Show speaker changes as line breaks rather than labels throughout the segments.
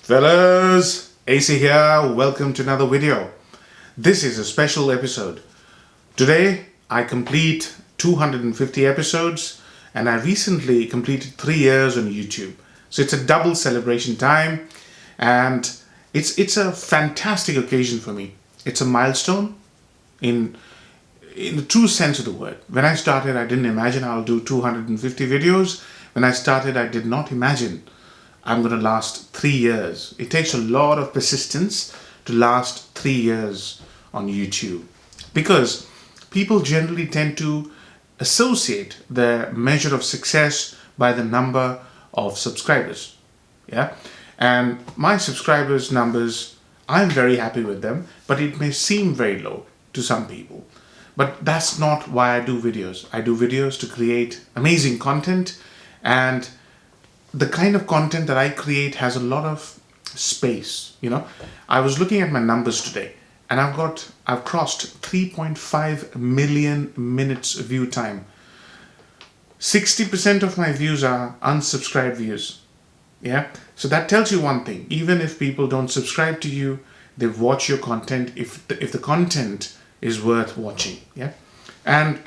Fellas, AC here, welcome to another video. This is a special episode. Today I complete 250 episodes and I recently completed 3 years on YouTube. So it's a double celebration time and it's a fantastic occasion for me. It's a milestone in the true sense of the word. When I started, I didn't imagine I'll do 250 videos. When I started, I did not imagine I'm going to last 3 years. It takes a lot of persistence to last 3 years on YouTube because people generally tend to associate their measure of success by the number of subscribers. Yeah, and my subscribers numbers, I'm very happy with them, but it may seem very low to some people. But that's not why I do videos. I do videos to create amazing content, and the kind of content that I create has a lot of space. You know, I was looking at my numbers today and I've crossed 3.5 million minutes view time. 60% of my views are unsubscribed views. Yeah, so that tells you one thing. Even if people don't subscribe to you, they watch your content if the content is worth watching. Yeah, and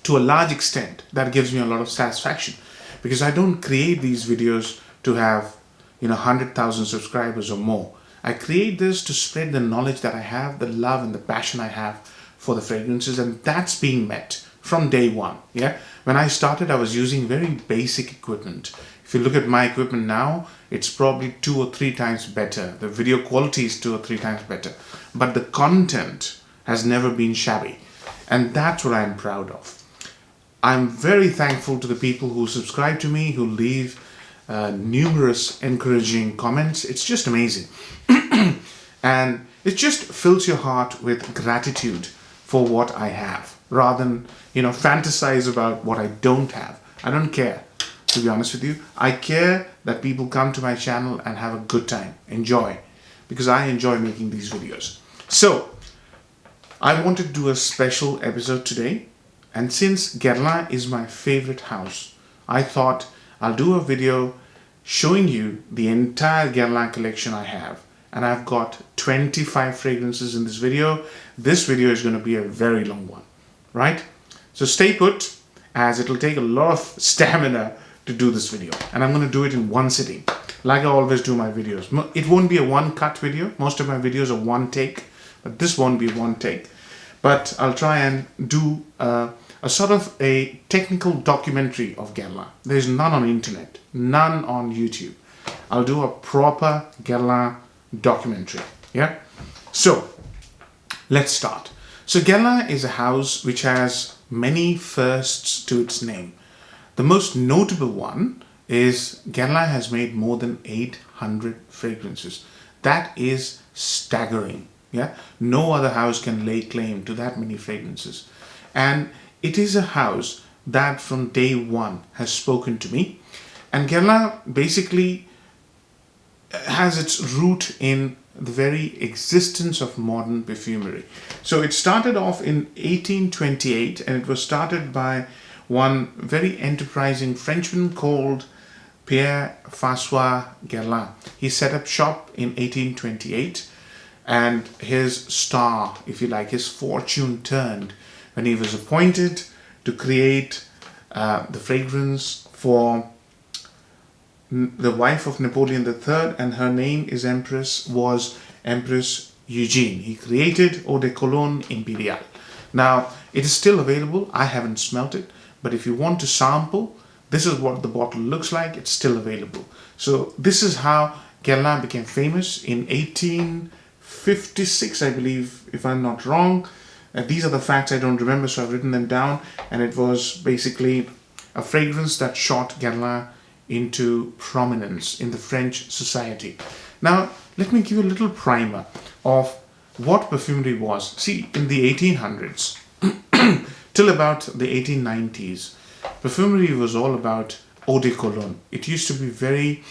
to a large extent that gives me a lot of satisfaction, because I don't create these videos to have 100,000 subscribers or more. I create this to spread the knowledge that I have, the love and the passion I have for the fragrances, and that's being met from day one. Yeah, when I started, I was using very basic equipment. If you look at my equipment now, it's probably 2 or 3 times better. The video quality is 2 or 3 times better, but the content has never been shabby, and that's what I'm proud of. I'm very thankful to the people who subscribe to me, who leave numerous encouraging comments. It's just amazing. And it just fills your heart with gratitude for what I have, rather than, fantasize about what I don't have. I don't care, to be honest with you. I care that people come to my channel and have a good time, enjoy, because I enjoy making these videos. So, I wanted to do a special episode today. And since Guerlain is my favorite house, I thought I'll do a video showing you the entire Guerlain collection I have. And I've got 25 fragrances in this video. This video is going to be a very long one, right? So stay put, as it'll take a lot of stamina to do this video. And I'm going to do it in one sitting, like I always do my videos. It won't be a one-cut video. Most of my videos are one take, but this won't be one take. But I'll try and do a sort of a technical documentary of Guerlain. There's none on the internet, none on YouTube. I'll do a proper Guerlain documentary. Yeah. So let's start. So Guerlain is a house which has many firsts to its name. The most notable one is Guerlain has made more than 800 fragrances. That is staggering. Yeah, no other house can lay claim to that many fragrances. And it is a house that from day one has spoken to me. And Guerlain basically has its root in the very existence of modern perfumery. So it started off in 1828, and it was started by one very enterprising Frenchman called Pierre-François Guerlain. He set up shop in 1828. And his star, if you like, his fortune turned when he was appointed to create the fragrance for the wife of Napoleon III, and her name was Empress Eugenie. He created Eau de Cologne Imperiale. Now, it is still available. I haven't smelt it, but if you want to sample, this is what the bottle looks like. It's still available. So this is how Guerlain became famous in 1856, I believe, if I'm not wrong. These are the facts I don't remember, so I've written them down. And it was basically a fragrance that shot Guerlain into prominence in the French society. Now, let me give you a little primer of what perfumery was. See, in the 1800s till about the 1890s, perfumery was all about eau de cologne. It used to be very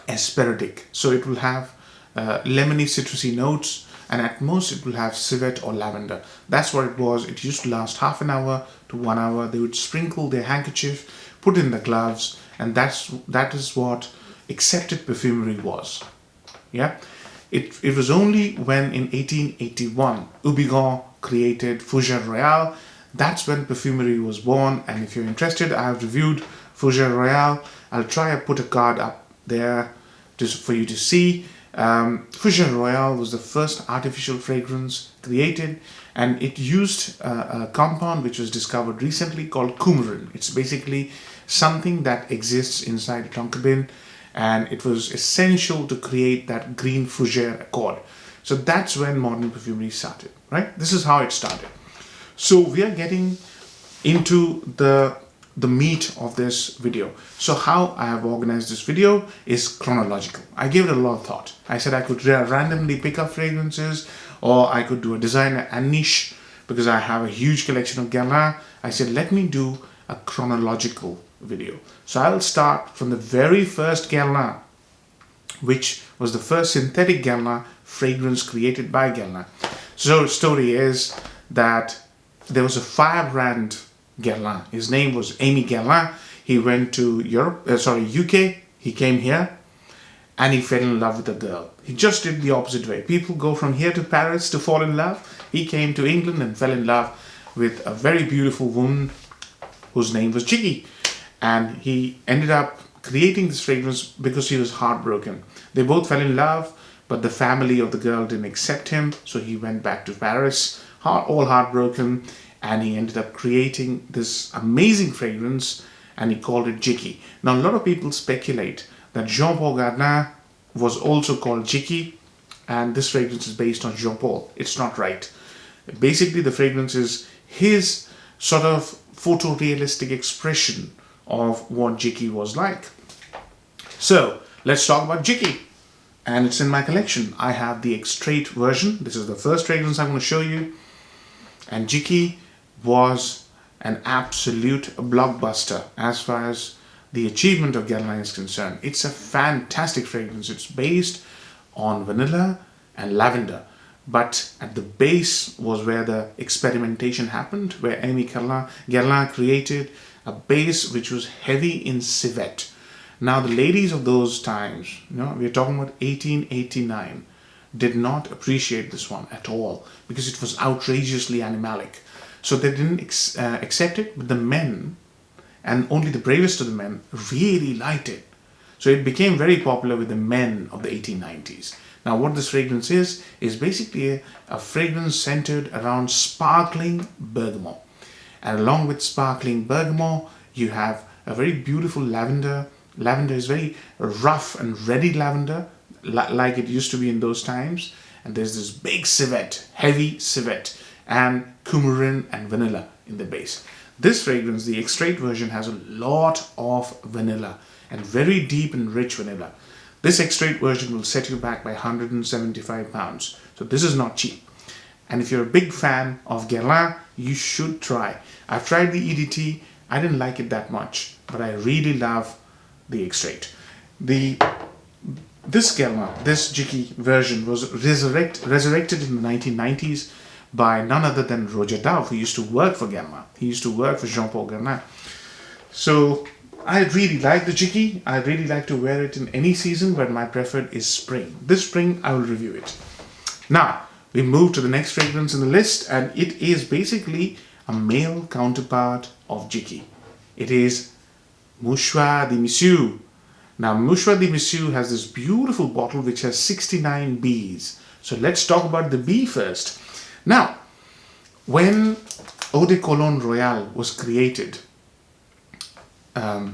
asperitic. So it will have lemony, citrusy notes, and at most it will have civet or lavender. That's what it was. It used to last half an hour to 1 hour. They would sprinkle their handkerchief, put in the gloves, and that is what accepted perfumery was. Yeah, it was only when in 1881 Houbigant created Fougère Royale. That's when perfumery was born. And if you're interested, I have reviewed Fougère Royale. I'll try and put a card up there just for you to see. Fougère Royale was the first artificial fragrance created, and it used a compound which was discovered recently called coumarin. It's basically something that exists inside a tonka bin, and it was essential to create that green fougère accord. So that's when modern perfumery started, right? This is how it started. So we are getting into the meat of this video. So how I have organized this video is chronological. I gave it a lot of thought. I said I could randomly pick up fragrances, or I could do a designer and niche, because I have a huge collection of Guerlain. I said, let me do a chronological video. So I'll start from the very first Guerlain, which was the first synthetic Guerlain fragrance created by Guerlain. So the story is that there was a firebrand Guerlain. His name was Aimé Guerlain. He went to UK. He came here and he fell in love with a girl. He just did the opposite way. People go from here to Paris to fall in love. He came to England and fell in love with a very beautiful woman whose name was Jicky. And he ended up creating this fragrance because he was heartbroken. They both fell in love, but the family of the girl didn't accept him. So he went back to Paris, all heartbroken. And he ended up creating this amazing fragrance, and he called it Jicky. Now, a lot of people speculate that Jean-Paul Guerlain was also called Jicky, and this fragrance is based on Jean-Paul. It's not right. Basically, the fragrance is his sort of photorealistic expression of what Jicky was like. So, let's talk about Jicky. And it's in my collection. I have the extrait version. This is the first fragrance I'm going to show you. And Jicky was an absolute blockbuster as far as the achievement of Guerlain is concerned. It's a fantastic fragrance. It's based on vanilla and lavender, but at the base was where the experimentation happened, where Aimé Guerlain created a base which was heavy in civet. Now the ladies of those times, we're talking about 1889, did not appreciate this one at all because it was outrageously animalic. So they didn't accept it, but the men, and only the bravest of the men, really liked it. So it became very popular with the men of the 1890s. Now what this fragrance is basically a fragrance centered around sparkling bergamot. And along with sparkling bergamot, you have a very beautiful lavender. Lavender is very rough and ready lavender, like it used to be in those times. And there's this big civet, heavy civet, and coumarin and vanilla in the base. This fragrance, the extrait version, has a lot of vanilla and very deep and rich vanilla. This extrait version will set you back by 175 pounds. So this is not cheap. And if you're a big fan of Guerlain, you should try. I've tried the EDT. I didn't like it that much, but I really love the extrait. This Guerlain, this Jicky version, was resurrected in the 1990s by none other than Roger Dove, who used to work for Guerlain. He used to work for Jean-Paul Guerlain. So I really like the Jicky. I really like to wear it in any season, but my preferred is spring. This spring, I will review it. Now, we move to the next fragrance in the list, and it is basically a male counterpart of Jicky. It is Mouchoir de Monsieur. Now, Mouchoir de Monsieur has this beautiful bottle which has 69 bees. So let's talk about the bee first. Now, when Eau de Cologne Royale was created, I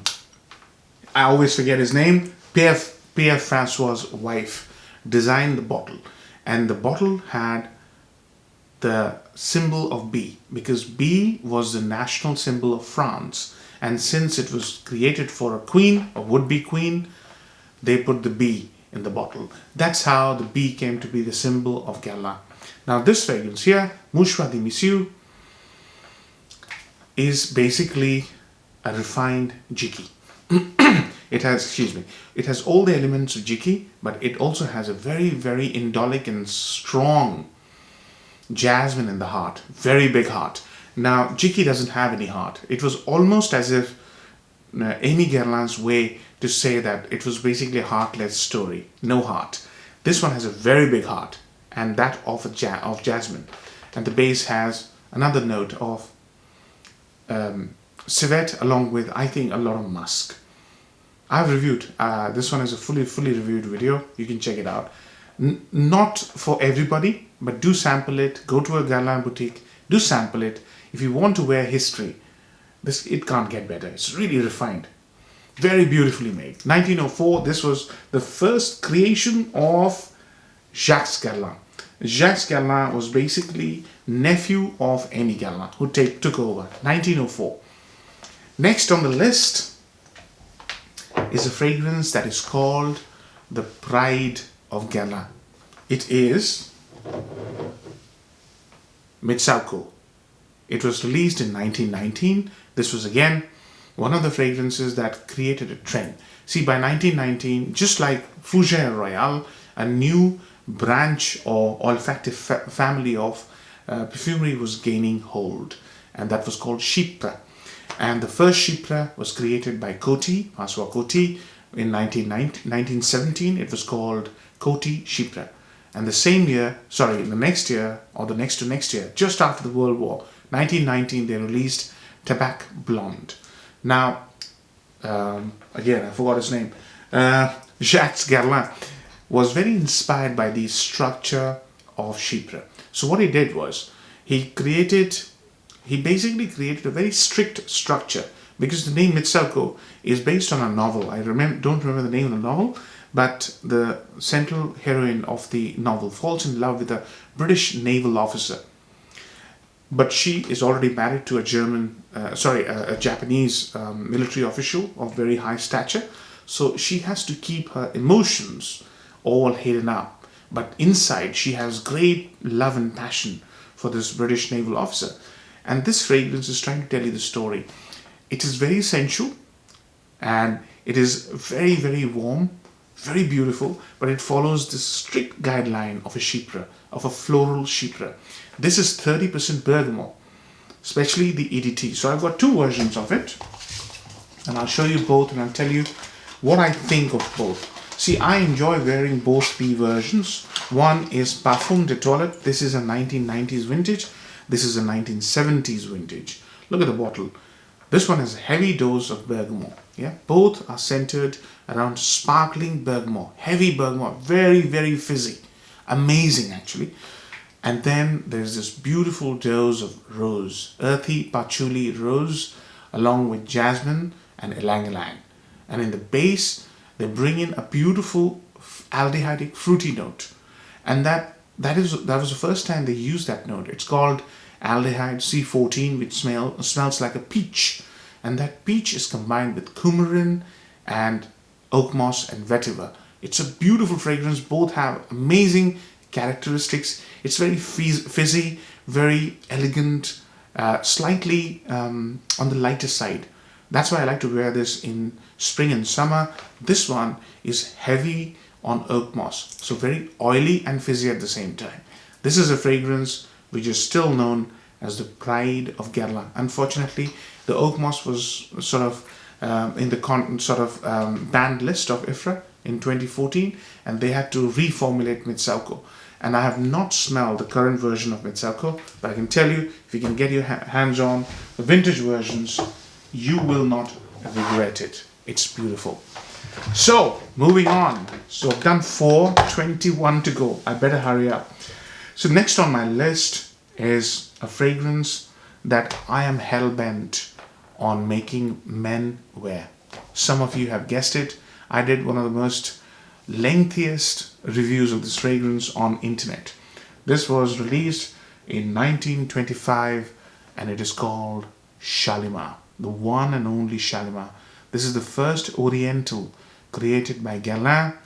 always forget his name, Pierre Francois' wife designed the bottle, and the bottle had the symbol of bee, because bee was the national symbol of France, and since it was created for a queen, a would-be queen, they put the bee in the bottle. That's how the bee came to be the symbol of Guerlain. Now this fragrance here, Mouchoir de Monsieur, is basically a refined Jicky. It has all the elements of Jicky, but it also has a very, very indolic and strong jasmine in the heart. Very big heart. Now, Jicky doesn't have any heart. It was almost as if Aimé Guerlain's way to say that it was basically a heartless story. No heart. This one has a very big heart, and that of jasmine. And the base has another note of civet, along with, I think, a lot of musk. I've reviewed. This one is a fully reviewed video. You can check it out. Not for everybody, but do sample it. Go to a Guerlain boutique. Do sample it. If you want to wear history, it can't get better. It's really refined. Very beautifully made. 1904, this was the first creation of Jacques Guerlain. Jacques Guerlain was basically nephew of Annie Guerlain, who took over. 1904. Next on the list is a fragrance that is called the Pride of Guerlain. It is Mitsouko. It was released in 1919. This was again one of the fragrances that created a trend. See, by 1919, just like Fougère Royale, a new branch or olfactive family of perfumery was gaining hold, and that was called Chypre. And the first Chypre was created by Coty, François Coty, in 1917. It was called Coty Chypre. And the same year, sorry, the next year, or the next to next year, just after the World War, 1919, they released Tabac Blonde. Now, again, I forgot his name. Jacques Guerlain was very inspired by the structure of Chypre. So what he did was, he basically created a very strict structure, because the name Mitsouko is based on a novel. I don't remember the name of the novel, but the central heroine of the novel falls in love with a British naval officer. But she is already married to a Japanese military official of very high stature. So she has to keep her emotions all hidden up. But inside, she has great love and passion for this British naval officer. And this fragrance is trying to tell you the story. It is very sensual, and it is very, very warm, very beautiful, but it follows this strict guideline of a Chypre, of a floral Chypre. This is 30% bergamot, especially the EDT. So I've got two versions of it, and I'll show you both, and I'll tell you what I think of both. See, I enjoy wearing both the versions. One is Parfum de Toilette. This is a 1990s vintage. This is a 1970s vintage. Look at the bottle. This one has a heavy dose of bergamot. Yeah, both are centered around sparkling bergamot, heavy bergamot, very, very fizzy, amazing actually. And then there's this beautiful dose of rose, earthy patchouli rose, along with jasmine and ylang ylang. And in the base, they bring in a beautiful aldehydic fruity note, and that was the first time they used that note. It's called aldehyde C14, which smells like a peach, and that peach is combined with coumarin and oak moss and vetiver. It's a beautiful fragrance. Both have amazing characteristics. It's very fizzy, very elegant, slightly on the lighter side. That's why I like to wear this in spring and summer. This one is heavy on oak moss, so very oily and fizzy at the same time. This is a fragrance which is still known as the Pride of Guerlain. Unfortunately, the oak moss was sort of in the banned list of IFRA in 2014, and they had to reformulate Mitsouko. And I have not smelled the current version of Mitsouko, but I can tell you, if you can get your hands on the vintage versions, you will not regret it. It's beautiful. So, moving on. So I've done 4, 21 to go. I better hurry up. So next on my list is a fragrance that I am hell-bent on making men wear. Some of you have guessed it. I did one of the most lengthiest reviews of this fragrance on internet. This was released in 1925, and it is called Shalimar, the one and only Shalimar. This is the first Oriental created by Guerlain,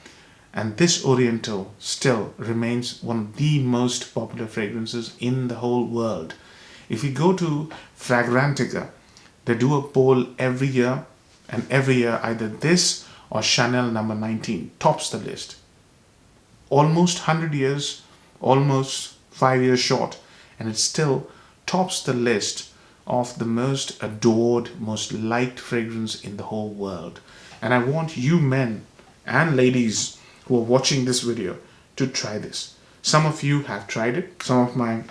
and this Oriental still remains one of the most popular fragrances in the whole world. If you go to Fragrantica, they do a poll every year, and every year either this or Chanel number 19 tops the list. Almost 100 years, almost 5 years short, and it still tops the list of the most adored, most liked fragrance in the whole world. And I want you men and ladies who are watching this video to try this. Some of you have tried it. Some of my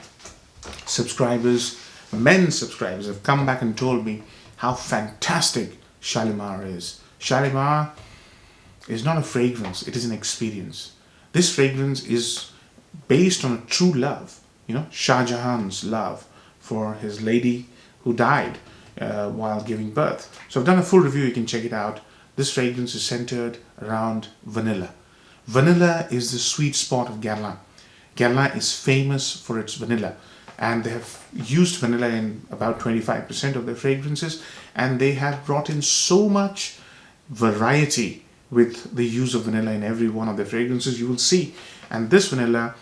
subscribers, men subscribers, have come back and told me how fantastic Shalimar is. Shalimar is not a fragrance, it is an experience. This fragrance is based on a true love, you know, Shah Jahan's love for his lady who died while giving birth. So I've done a full review, you can check it out. This fragrance is centered around vanilla. Vanilla is the sweet spot of Guerlain. Guerlain is famous for its vanilla, and they have used vanilla in about 25% of their fragrances, and they have brought in so much variety with the use of vanilla in every one of their fragrances, you will see. And this vanilla,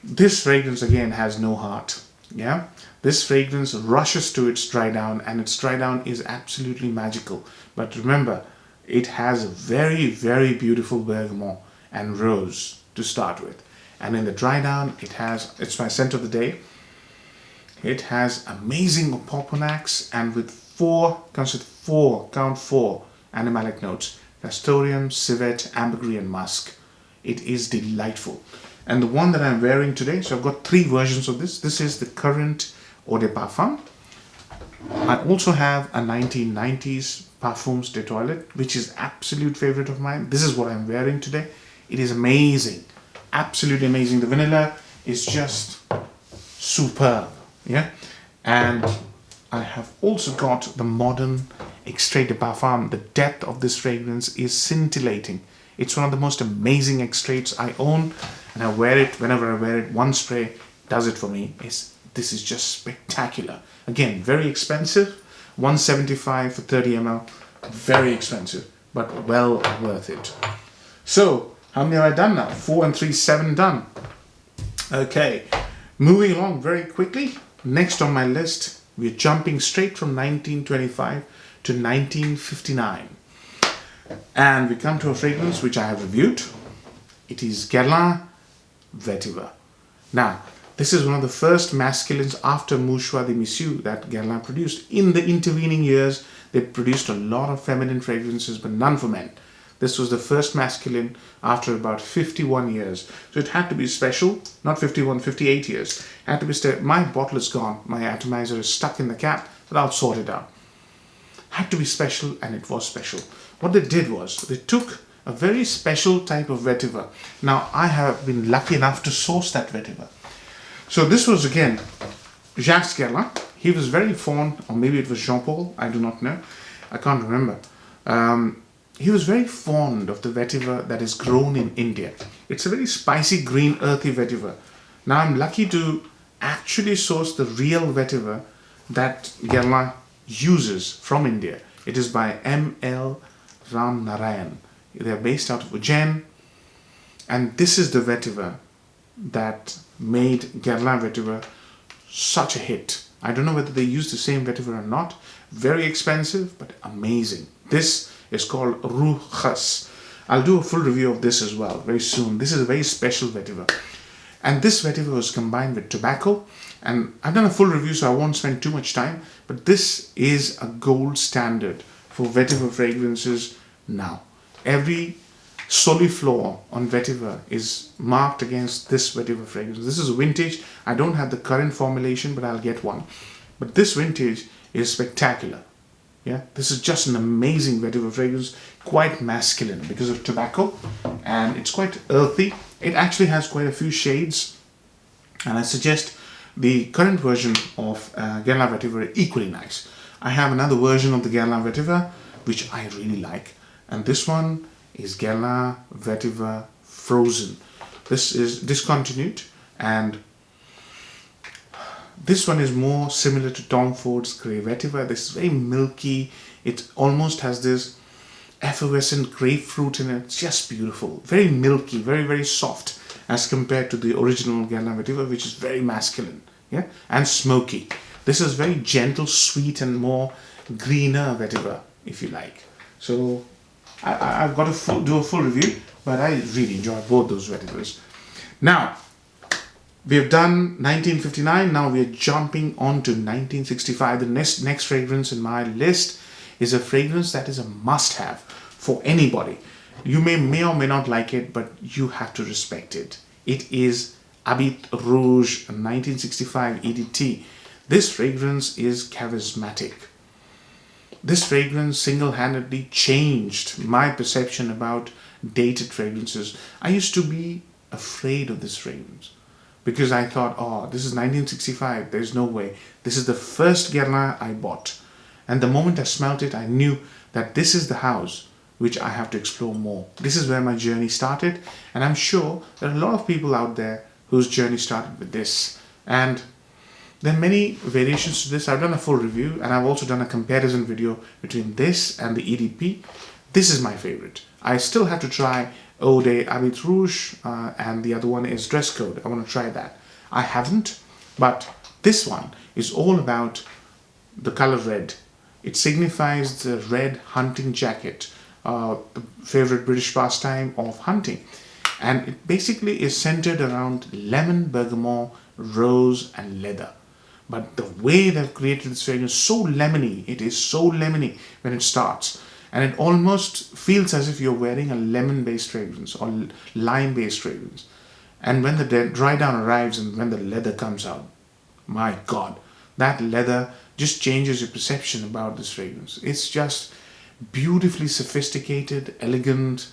this fragrance again has no heart. Yeah, this fragrance rushes to its dry down, and its dry down is absolutely magical. But remember, it has a very, very beautiful bergamot and rose to start with. And in the dry down, it's my scent of the day. It has amazing opoponax, and with count four animalic notes: castoreum, civet, ambergris, and musk. It is delightful. And the one that I'm wearing today, so I've got 3 versions of this. This is the current Eau de Parfum. I also have a 1990s Parfums de Toilette, which is absolute favorite of mine. This is what I'm wearing today. It is amazing. Absolutely amazing. The vanilla is just superb. Yeah. And I have also got the modern Extrait de Parfum. The depth of this fragrance is scintillating. It's one of the most amazing extraits I own, and I wear it whenever I wear it. One spray does it for me. This is just spectacular. Again, very expensive, $175 for 30 ml. Very expensive, but well worth it. So, how many have I done now? 4 and 3, 7 done. Okay, moving along very quickly. Next on my list, we're jumping straight from 1925 to 1959. And we come to a fragrance which I have reviewed. It is Guerlain Vetiver. Now, this is one of the first masculines after Mouchoir de Monsieur that Guerlain produced. In the intervening years, they produced a lot of feminine fragrances, but none for men. This was the first masculine after about 51 years. So it had to be special, not 51, 58 years. It had to be my bottle is gone, my atomizer is stuck in the cap, but I'll sort it out. Had to be special, and it was special. What they did was, they took a very special type of vetiver. Now, I have been lucky enough to source that vetiver. So this was again, Jacques Guerlain. He was very fond, or maybe it was Jean-Paul, I do not know. I can't remember. He was very fond of the vetiver that is grown in India. It's a very spicy, green, earthy vetiver. Now, I'm lucky to actually source the real vetiver that Guerlain uses from India. It is by M.L. Ram Narayan. They are based out of Ujjain, and this is the vetiver that made Guerlain vetiver such a hit. I don't know whether they use the same vetiver or not. Very expensive, but amazing. This is called Roux Khas. I'll do a full review of this as well very soon. This is a very special vetiver. And this vetiver was combined with tobacco. And I've done a full review, so I won't spend too much time. But this is a gold standard for vetiver fragrances now. Every soliflor on vetiver is marked against this vetiver fragrance. This is a vintage. I don't have the current formulation, but I'll get one. But this vintage is spectacular. Yeah, this is just an amazing vetiver fragrance, quite masculine because of tobacco, and it's quite earthy. It actually has quite a few shades, and I suggest the current version of Guerlain Vetiver is equally nice. I have another version of the Guerlain Vetiver which I really like, and this one is Guerlain Vetiver Frozen. This is discontinued, and this one is more similar to Tom Ford's Grey Vetiver. This is very milky. It almost has this effervescent grapefruit in it. It's just beautiful. Very milky, very, very soft as compared to the original Guerlain Vetiver, which is very masculine, yeah, and smoky. This is very gentle, sweet, and more greener vetiver, if you like. So I've got to do a full review, but I really enjoy both those vetivers. Now, we have done 1959, now we are jumping on to 1965. The next fragrance in my list is a fragrance that is a must-have for anybody. You may or may not like it, but you have to respect it. It is Habit Rouge 1965 EDT. This fragrance is charismatic. This fragrance single-handedly changed my perception about dated fragrances. I used to be afraid of this fragrance because I thought, oh, this is 1965, there's no way. This is the first Guerlain I bought. And the moment I smelt it, I knew that this is the house which I have to explore more. This is where my journey started, and I'm sure there are a lot of people out there whose journey started with this. And there are many variations to this. I've done a full review, and I've also done a comparison video between this and the EDP. This is my favorite. I still have to try Eau de Habit Rouge, and the other one is Dress Code. I want to try that. I haven't, but this one is all about the color red. It signifies the red hunting jacket, the favorite British pastime of hunting. And it basically is centered around lemon, bergamot, rose, and leather. But the way they've created this fragrance is so lemony. It is so lemony when it starts. And it almost feels as if you're wearing a lemon-based fragrance or lime-based fragrance. And when the dry down arrives and when the leather comes out, my God, that leather just changes your perception about this fragrance. It's just beautifully sophisticated, elegant,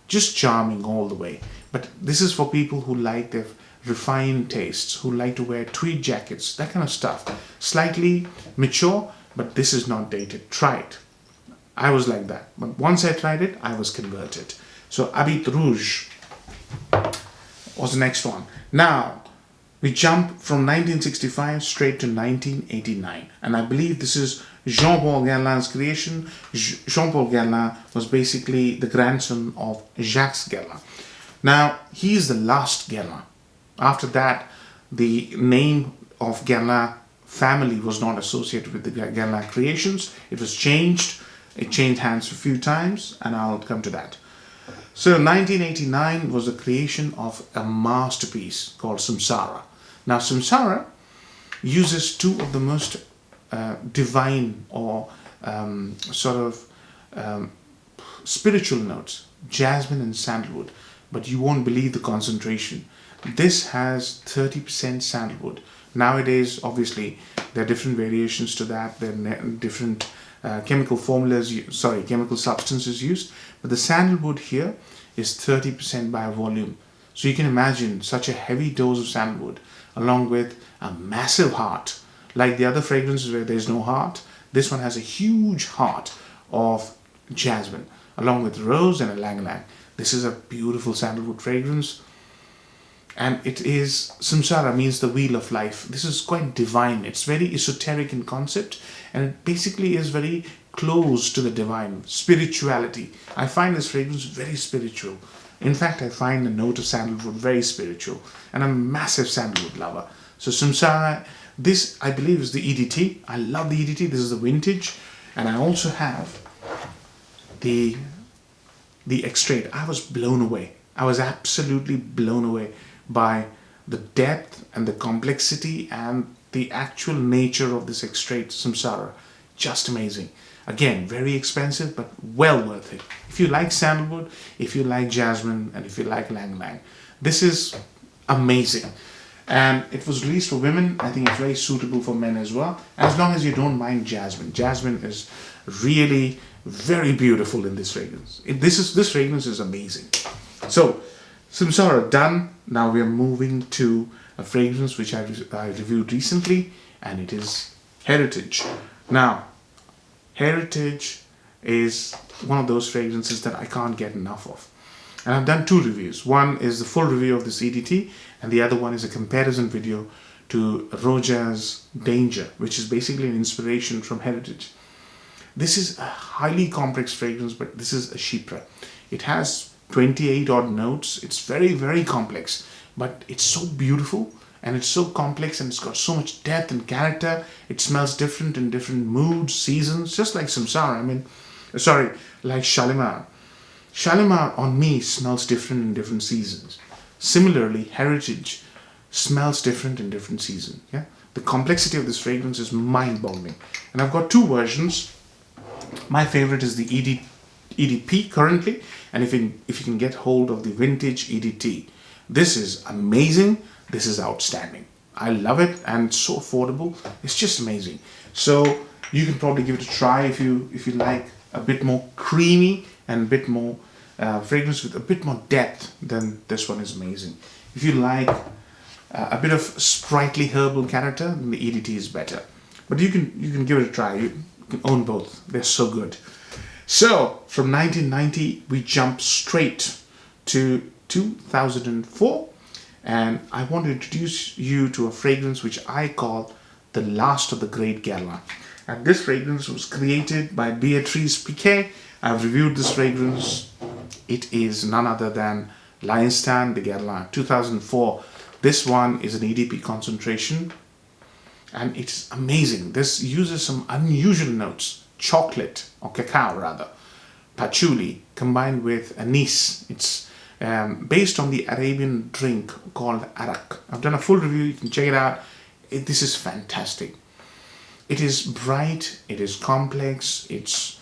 just charming all the way. But this is for people who like their refined tastes, who like to wear tweed jackets, that kind of stuff. Slightly mature, but this is not dated. Try it. I was like that. But once I tried it, I was converted. So Habit Rouge was the next one. Now, we jump from 1965 straight to 1989. And I believe this is Jean-Paul Guerlain's creation. Jean-Paul Guerlain was basically the grandson of Jacques Guerlain. Now, he is the last Guerlain. After that, the name of Guerlain family was not associated with the Guerlain creations. It was changed. It changed hands a few times, and I'll come to that. So 1989 was the creation of a masterpiece called Samsara. Now, Samsara uses two of the most divine or spiritual notes, jasmine and sandalwood, but you won't believe the concentration. This has 30% sandalwood. Nowadays, obviously, there are different variations to that. There are different chemical substances used, but the sandalwood here is 30% by volume. So you can imagine such a heavy dose of sandalwood along with a massive heart. Like the other fragrances where there's no heart, this one has a huge heart of jasmine along with rose and ylang-ylang. This is a beautiful sandalwood fragrance. And it is, Samsara means the wheel of life. This is quite divine. It's very esoteric in concept, and it basically is very close to the divine, spirituality. I find this fragrance very spiritual. In fact, I find the note of sandalwood very spiritual, and I'm a massive sandalwood lover. So Samsara, this I believe is the EDT. I love the EDT. This is the vintage, and I also have the extrait. I was blown away. I was absolutely blown away by the depth and the complexity and the actual nature of this extrait, Samsara. Just amazing. Again, very expensive, but well worth it. If you like sandalwood, if you like jasmine, and if you like ylang-ylang, this is amazing. And it was released for women. I think it's very suitable for men as well, as long as you don't mind jasmine. Jasmine is really very beautiful in this fragrance. This fragrance is amazing. So, Samsara done. Now we are moving to a fragrance which I reviewed recently, and it is Heritage. Now, Heritage is one of those fragrances that I can't get enough of. And I've done two reviews. One is the full review of this EDT, and the other one is a comparison video to Roja's Danger, which is basically an inspiration from Heritage. This is a highly complex fragrance, but this is a Chypre. It has 28 odd notes. It's very, very complex, but it's so beautiful and it's so complex and it's got so much depth and character. It smells different in different moods, seasons, just like Samsara. Like Shalimar. Shalimar on me smells different in different seasons. Similarly, Heritage smells different in different seasons. Yeah, the complexity of this fragrance is mind-boggling. And I've got two versions. My favorite is the EDP currently, and if you can get hold of the vintage EDT, this is amazing. This is outstanding. I love it, and it's so affordable. It's just amazing. So you can probably give it a try if you like a bit more creamy and a bit more fragrance with a bit more depth. Then this one is amazing. If you like a bit of sprightly herbal character, then the EDT is better. But you can give it a try. You can own both. They're so good. So from 1990 we jump straight to 2004, and I want to introduce you to a fragrance which I call the last of the great Guerlain. And this fragrance was created by Beatrice Piquet. I've reviewed this fragrance. It is none other than L'Instant de Guerlain 2004. This one is an EDP concentration, and it's amazing. This uses some unusual notes, chocolate or cacao rather, patchouli combined with anise. It's based on the Arabian drink called arak. I've done a full review. You can check it out. This is fantastic. It is bright. It is complex. It's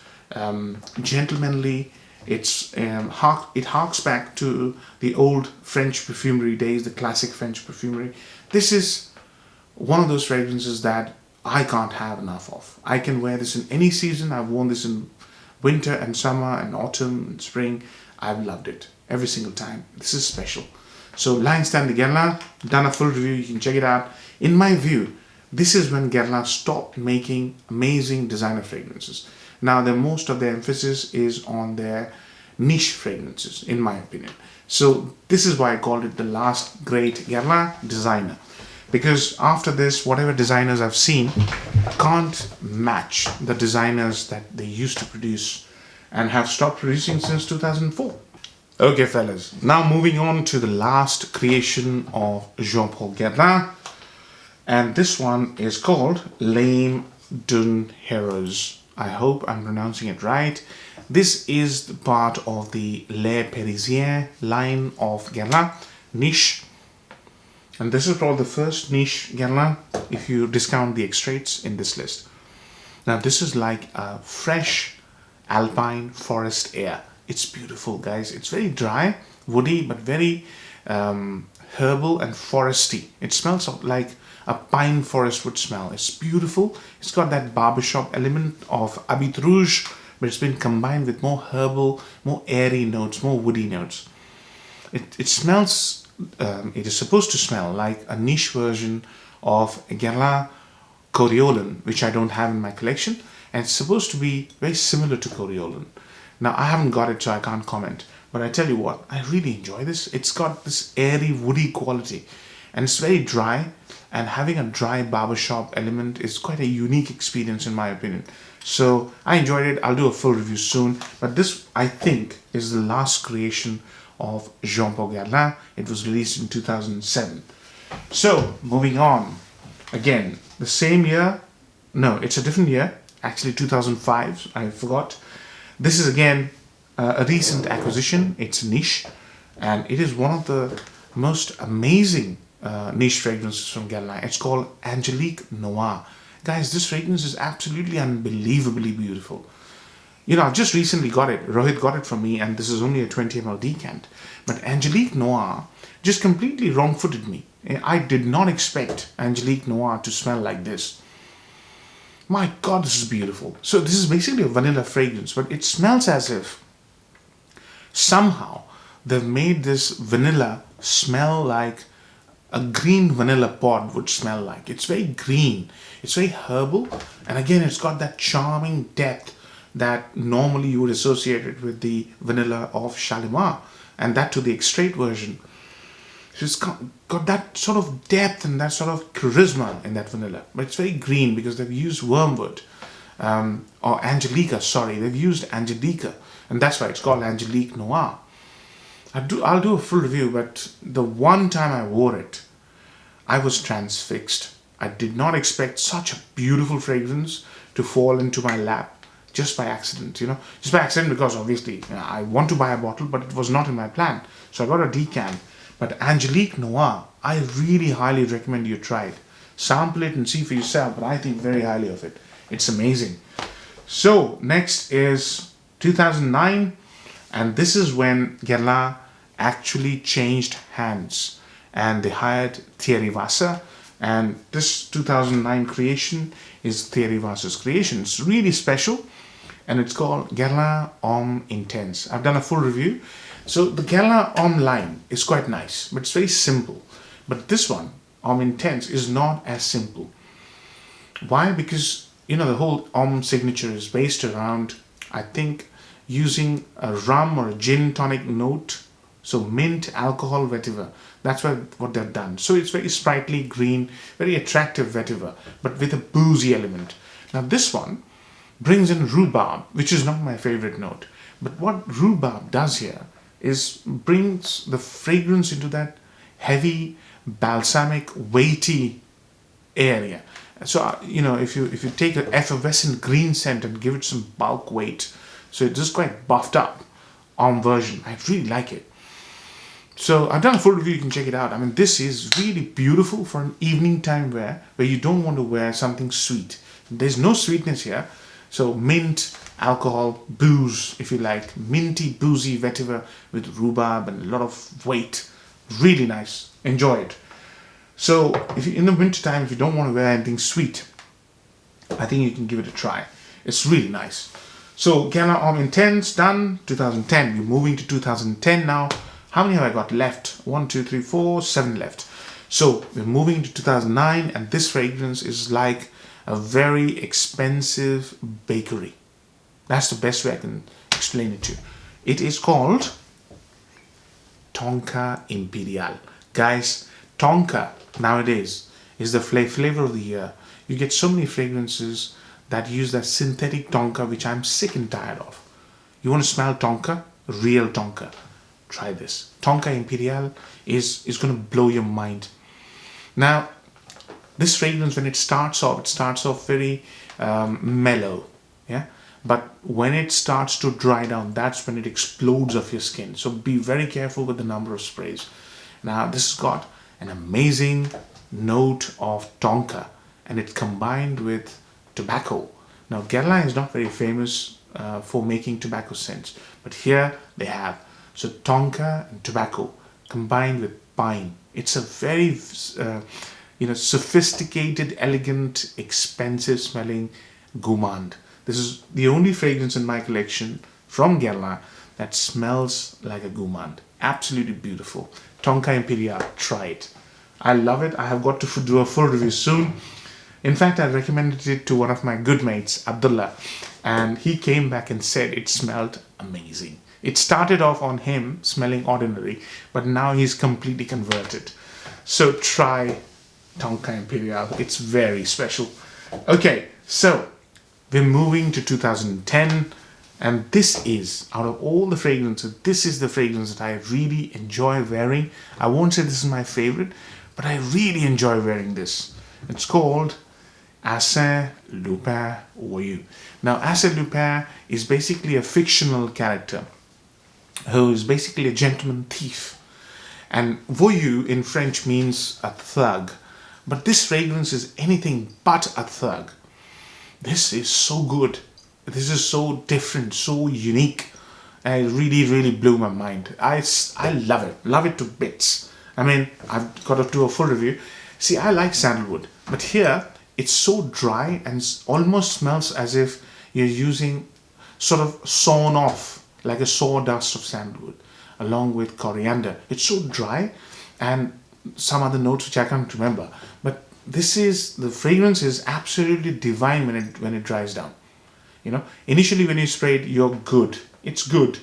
gentlemanly. It harks back to the old French perfumery days, the classic French perfumery. This is one of those fragrances that I can't have enough of. I can wear this in any season. I've worn this in winter and summer and autumn and spring. I've loved it every single time. This is special. So L'Instant de Guerlain, done a full review. You can check it out. In my view, this is when Guerlain stopped making amazing designer fragrances. Now, most of their emphasis is on their niche fragrances, in my opinion. So this is why I called it the last great Guerlain designer. Because after this, whatever designers I've seen can't match the designers that they used to produce and have stopped producing since 2004. Okay, fellas. Now moving on to the last creation of Jean-Paul Guerlain. And this one is called Laim d'un Heroes. I hope I'm pronouncing it right. This is the part of the Les Parisiens line of Guerlain, niche. And this is probably the first niche Guerlain if you discount the extracts in this list. Now this is like a fresh alpine forest air. It's beautiful, guys. It's very dry, woody, but very herbal and foresty. It smells like a pine forest would smell. It's beautiful. It's got that barbershop element of Habit Rouge, but it's been combined with more herbal, more airy notes, more woody notes. It smells, it is supposed to smell like a niche version of Guerlain Coriolan, which I don't have in my collection, and it's supposed to be very similar to Coriolan. Now, I haven't got it, so I can't comment, but I tell you what, I really enjoy this. It's got this airy, woody quality, and it's very dry, and having a dry barbershop element is quite a unique experience in my opinion. So I enjoyed it. I'll do a full review soon, but this, I think, is the last creation of Jean-Paul Guerlain. It was released in 2007. So moving on, again, the same year, no, it's a different year, actually 2005, I forgot. This is again a recent acquisition. It's niche, and it is one of the most amazing niche fragrances from Guerlain. It's called Angelique Noire. Guys, this fragrance is absolutely unbelievably beautiful. You know, I've just recently got it. Rohit got it from me, and this is only a 20 ml decant. But Angelique Noire just completely wrong-footed me. I did not expect Angelique Noire to smell like this. My God, this is beautiful. So this is basically a vanilla fragrance, but it smells as if somehow they've made this vanilla smell like a green vanilla pod would smell like. It's very green. It's very herbal. And again, it's got that charming depth that normally you would associate it with the vanilla of Shalimar, and that to the extrait version. So it's got that sort of depth and that sort of charisma in that vanilla. But it's very green because they've used wormwood. Or Angelica, sorry. They've used Angelica. And that's why it's called Angelique Noire. I'll do a full review, but the one time I wore it, I was transfixed. I did not expect such a beautiful fragrance to fall into my lap just by accident, you know. Just by accident because obviously I want to buy a bottle, but it was not in my plan. So I got a decant. But Angelique Noire, I really highly recommend you try it. Sample it and see for yourself, but I think very highly of it. It's amazing. So next is 2009, and this is when Guerlain actually changed hands and they hired Thierry Vassa, and this 2009 creation is Thierry Vassa's creation. It's really special, and it's called Guerlain Home Intense. I've done a full review. So the Guerlain Home line is quite nice, but it's very simple. But this one, Homme Intense, is not as simple. Why? Because, you know, the whole Homme signature is based around, I think, using a rum or a gin tonic note. So mint, alcohol, vetiver. That's what they've done. So it's very sprightly, green, very attractive vetiver, but with a boozy element. Now this one brings in rhubarb, which is not my favorite note. But what rhubarb does here is brings the fragrance into that heavy, balsamic, weighty area. So, you know, if you take an effervescent green scent and give it some bulk weight, so it's just quite buffed up on version. I really like it. So I've done a full review, you can check it out. I mean, this is really beautiful for an evening time wear where you don't want to wear something sweet. There's no sweetness here. So mint, alcohol, booze, if you like, minty, boozy vetiver with rhubarb and a lot of weight. Really nice. Enjoy it. So if you, in the winter time, if you don't want to wear anything sweet, I think you can give it a try. It's really nice. So Guerlain Home Intense done, 2010. We're moving to 2010 now. How many have I got left? 1, 2, 3, 4, 7 left. So we're moving to 2009, and this fragrance is like a very expensive bakery. That's the best way I can explain it to you. It is called Tonka Imperial. Guys, Tonka nowadays is the flavor of the year. You get so many fragrances that use that synthetic Tonka, which I'm sick and tired of. You want to smell Tonka? Real Tonka. Try this. Tonka Imperial is going to blow your mind. Now, this fragrance, when it starts off very mellow, yeah. But when it starts to dry down, that's when it explodes off your skin. So be very careful with the number of sprays. Now, this has got an amazing note of Tonka, and it's combined with tobacco. Now, Guerlain is not very famous for making tobacco scents, but here they have. So Tonka and tobacco combined with pine. It's a very sophisticated, elegant, expensive smelling gourmand. This is the only fragrance in my collection from Guerlain that smells like a gourmand. Absolutely beautiful. Tonka Imperial, try it. I love it. I have got to do a full review soon. In fact, I recommended it to one of my good mates, Abdullah, and he came back and said it smelled amazing. It started off on him smelling ordinary, but now he's completely converted. So try Tonka Imperial. It's very special. Okay, so we're moving to 2010, and this is, out of all the fragrances, this is the fragrance that I really enjoy wearing. I won't say this is my favorite, but I really enjoy wearing this. It's called Arsene Lupin Voyou. Now, Arsene Lupin is basically a fictional character who is basically a gentleman thief. And Voyou in French means a thug. But this fragrance is anything but a thug. This is so good. This is so different, so unique. And it really, really blew my mind. I love it. Love it to bits. I mean, I've got to do a full review. See, I like sandalwood. But here, it's so dry and almost smells as if you're using sort of sawn off, like a sawdust of sandalwood, along with coriander. It's so dry, and some other notes which I can't remember. But the fragrance is absolutely divine when it dries down. You know, initially when you spray it, you're good. It's good.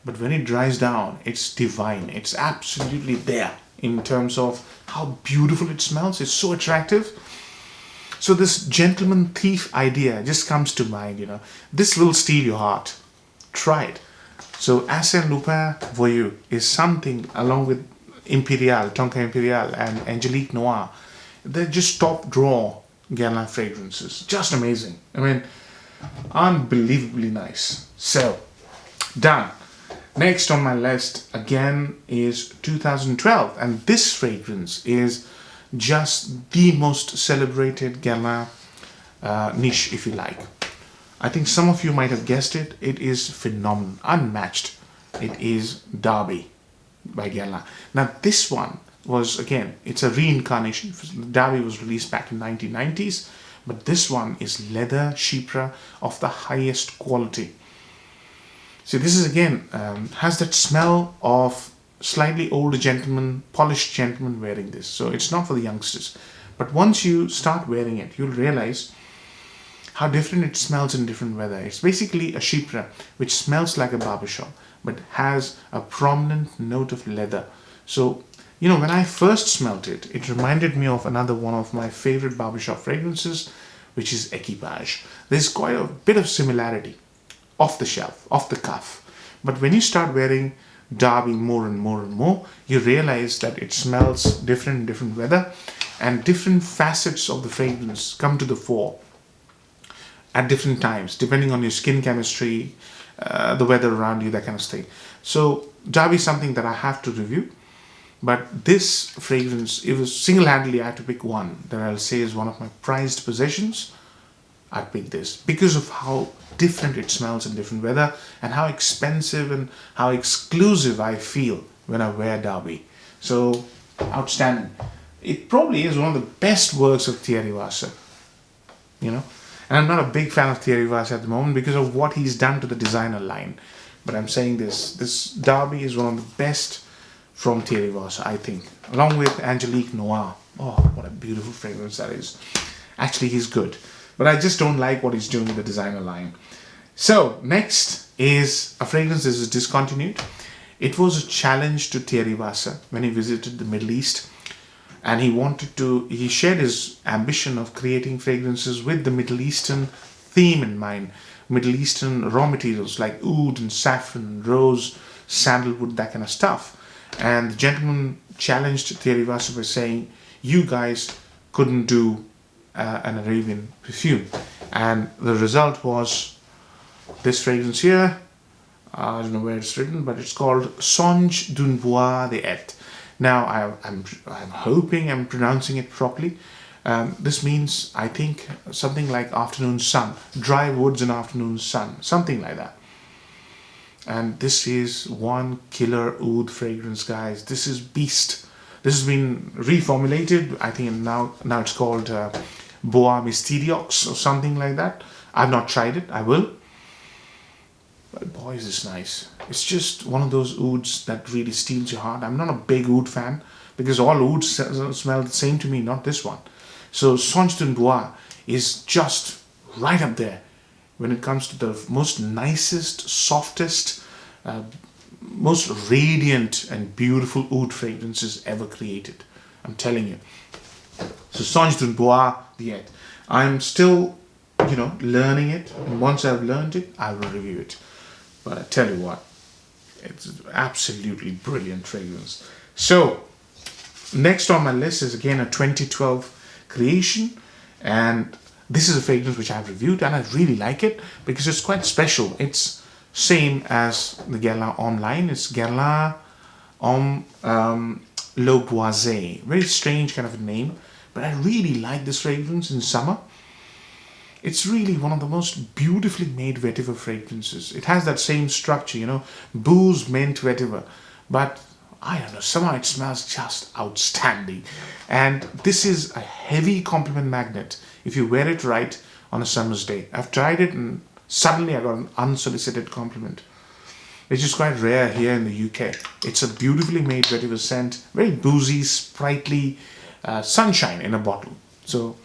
But when it dries down, it's divine. It's absolutely there in terms of how beautiful it smells. It's so attractive. So this gentleman thief idea just comes to mind, you know. This will steal your heart. Try it. So Arsene Lupin Voyou is something, along with Imperial, Tonka Imperial and Angelique Noire. They're just top drawer Guerlain fragrances. Just amazing. I mean, unbelievably nice. So, done. Next on my list again is 2012, and this fragrance is just the most celebrated Guerlain niche, if you like. I think some of you might have guessed it. It is phenomenal, unmatched. It is Derby by Guerlain. Now this one was, again, it's a reincarnation. Derby was released back in 1990s, but this one is leather chypre of the highest quality. See, this is again, has that smell of slightly older gentleman, polished gentleman wearing this. So it's not for the youngsters. But once you start wearing it, you'll realize how different it smells in different weather. It's basically a chypre which smells like a barbershop, but has a prominent note of leather. So, you know, when I first smelled it, it reminded me of another one of my favorite barbershop fragrances, which is Equipage. There's quite a bit of similarity off the shelf, off the cuff. But when you start wearing Derby more and more and more, you realize that it smells different in different weather, and different facets of the fragrance come to the fore at different times, depending on your skin chemistry, the weather around you, that kind of thing. So Derby is something that I have to review, but this fragrance, it was single-handedly, I had to pick one that I'll say is one of my prized possessions. I'd pick this because of how different it smells in different weather, and how expensive and how exclusive I feel when I wear Derby. So outstanding. It probably is one of the best works of Thierry Vasser, you know. And I'm not a big fan of Thierry Vasser at the moment because of what he's done to the designer line. But I'm saying this Derby is one of the best from Thierry Vasser, I think, along with Angelique Noire. Oh, what a beautiful fragrance that is. Actually, he's good, but I just don't like what he's doing with the designer line. So next is a fragrance that is discontinued. It was a challenge to Thierry Vasser when he visited the Middle East, and he shared his ambition of creating fragrances with the Middle Eastern theme in mind. Middle Eastern raw materials like oud and saffron and rose, sandalwood, that kind of stuff. And the gentleman challenged Thierry Vasser by saying, you guys couldn't do an Arabian perfume. And the result was this fragrance here. I don't know where it's written, but it's called Songe d'un Bois de Et. Now, I'm hoping I'm pronouncing it properly. This means, I think, something like afternoon sun, dry woods and afternoon sun, something like that. And this is one killer oud fragrance, guys. This is beast. This has been reformulated. I think now it's called Bois Mysterieux or something like that. I've not tried it. I will. But boy, is this nice. It's just one of those ouds that really steals your heart. I'm not a big oud fan because all ouds smell the same to me, not this one. So Songe d'un Bois is just right up there when it comes to the most nicest, softest, most radiant and beautiful oud fragrances ever created. I'm telling you. So Songe d'un Bois de Et. I'm still, learning it. And once I've learned it, I will review it. But I tell you what, it's absolutely brilliant fragrance. So next on my list is again a 2012 creation, and this is a fragrance which I've reviewed and I really like it because it's quite special. It's same as the Guerlain Home line. It's Guerlain Home Le Boisee. Very strange kind of a name, but I really like this fragrance in summer. It's really one of the most beautifully made vetiver fragrances. It has that same structure, booze, mint, vetiver. But I don't know, somehow it smells just outstanding. And this is a heavy compliment magnet if you wear it right on a summer's day. I've tried it and suddenly I got an unsolicited compliment. It's just quite rare here in the UK. It's a beautifully made vetiver scent, very boozy, sprightly, sunshine in a bottle. So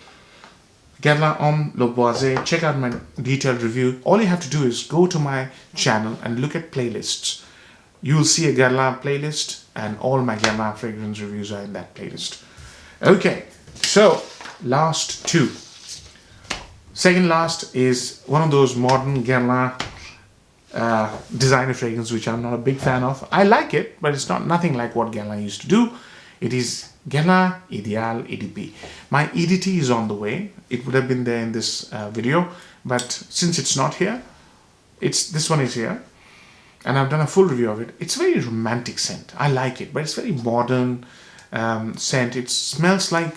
Guerlain Home Le Boisee, check out my detailed review. All you have to do is go to my channel and look at playlists. You will see a Guerlain playlist and all my Guerlain fragrance reviews are in that playlist. Okay, so last two. Second last is one of those modern Guerlain designer fragrances which I'm not a big fan of. I like it, but it's nothing like what Guerlain used to do. It is Guerlain Ideal EDP. My EDT is on the way. It would have been there in this video, but since it's not here, this one is here, and I've done a full review of it. It's a very romantic scent. I like it, but it's very modern scent. It smells like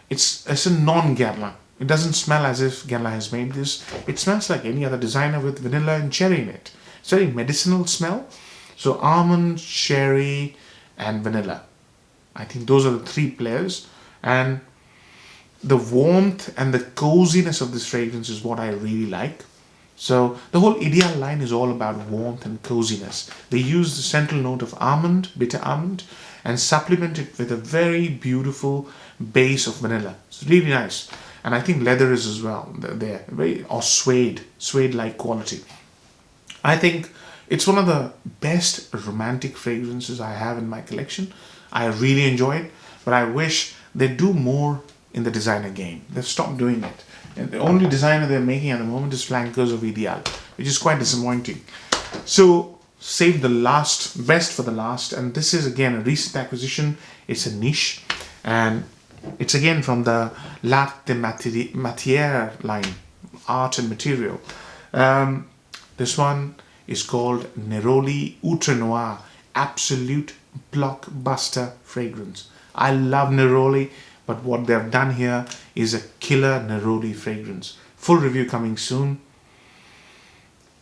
it's a non-Guerlain. It doesn't smell as if Guerlain has made this. It smells like any other designer with vanilla and cherry in it. It's very medicinal smell. So almond, cherry, and vanilla. I think those are the three players. And the warmth and the coziness of this fragrance is what I really like. So the whole Ideal line is all about warmth and coziness. They use the central note of almond, bitter almond, and supplement it with a very beautiful base of vanilla. It's really nice. And I think leather is as well there, very, or suede-like quality. I think it's one of the best romantic fragrances I have in my collection. I really enjoy it, but I wish they do more in the designer game. They've stopped doing it. And the only designer they're making at the moment is Flankers of Ideal, which is quite disappointing. So save the best for the last, and this is again a recent acquisition. It's a niche, and it's again from the L'Art de Matière line, art and material. This one is called Neroli Outrenoir, absolute blockbuster fragrance. I love Neroli, but what they've done here is a killer Neroli fragrance. Full review coming soon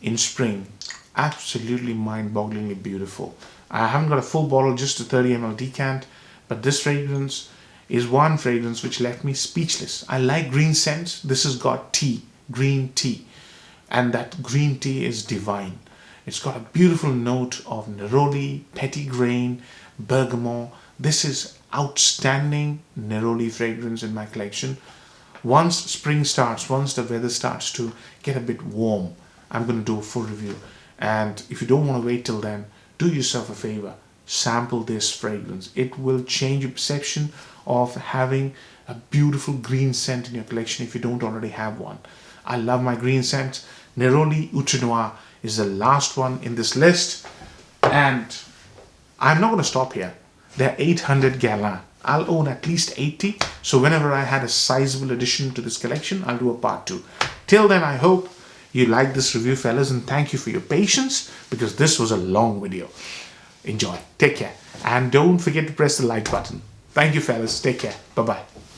in spring. Absolutely mind-bogglingly beautiful. I haven't got a full bottle, just a 30 ml decant, but this fragrance is one fragrance which left me speechless. I like green scents. This has got tea, green tea, and that green tea is divine. It's got a beautiful note of neroli, petitgrain, bergamot. This is outstanding neroli fragrance in my collection. Once spring starts, once the weather starts to get a bit warm, I'm going to do a full review. And if you don't want to wait till then, do yourself a favor. Sample this fragrance. It will change your perception of having a beautiful green scent in your collection if you don't already have one. I love my green scents. Neroli Outrenoir is the last one in this list. And I'm not going to stop here. There are 800 Guerlain. I'll own at least 80. So whenever I had a sizable addition to this collection, I'll do a part 2. Till then, I hope you like this review, fellas, and thank you for your patience because this was a long video. Enjoy. Take care. And don't forget to press the like button. Thank you, fellas. Take care. Bye-bye.